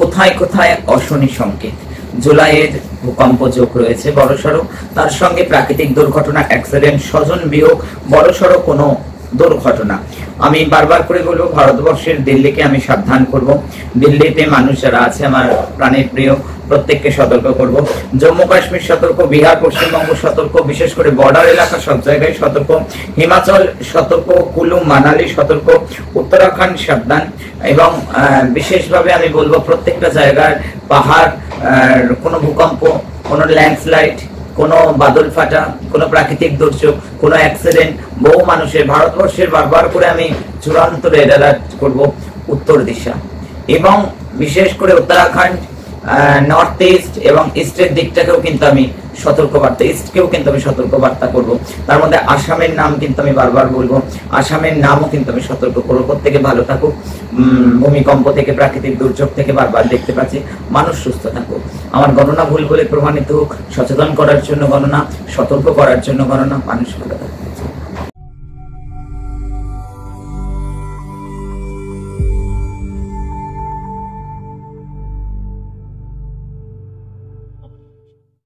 কোথায় কোথায় অশনি সংকেত। জুলাইয়ের ভূকম্প যোগ রয়েছে বড়সড়, তার সঙ্গে প্রাকৃতিক দুর্ঘটনা, অ্যাক্সিডেন্ট, স্বজন বিয়োগ, বড়সড় কোনো দুর্ঘটনা। আমি বারবার করে বলবো, ভারতবর্ষের দিল্লিকে আমি সাবধান করব। দিল্লিতে মানুষ যারা আছে আমার প্রাণের প্রিয়, প্রত্যেককে সতর্ক করব। জম্মু কাশ্মীর সতর্ক, বিহার, পশ্চিমবঙ্গ সতর্ক, বিশেষ করে বর্ডার এলাকা সব জায়গায় সতর্ক, হিমাচল সতর্ক, কুলু মানালি সতর্ক, উত্তরাখণ্ড সাবধান। এবং বিশেষভাবে আমি বলবো প্রত্যেকটা জায়গার পাহাড়, কোনো ভূকম্প, কোনো ল্যান্ডস্লাইড, কোনো বাদল ফাটা, কোনো প্রাকৃতিক দুর্যোগ, কোনো অ্যাক্সিডেন্ট, বহু মানুষের, ভারতবর্ষের বারবার করে আমি চূড়ান্ত রেড অ্যালার্ট করব উত্তর দিশা এবং বিশেষ করে উত্তরাখণ্ড, নর্থ ইস্ট এবং ইস্টের দিকটাকেও কিন্তু আমি সতর্কবার্তা, ইস্টকেও কিন্তু আমি সতর্কবার্তা করব। তার মধ্যে আসামের নাম কিন্তু আমি বারবার বলবো, আসামের নামও কিন্তু আমি সতর্ক করবো। প্রত্যেকে ভালো থাকুক, ভূমিকম্প থেকে, প্রাকৃতিক দুর্যোগ থেকে বারবার দেখতে পাচ্ছি, মানুষ সুস্থ থাকুক। আমার গণনা ভুল বলে প্রমাণিত হোক, সচেতন করার জন্য গণনা, সতর্ক করার জন্য গণনা, মানুষ ভালো থাকুক।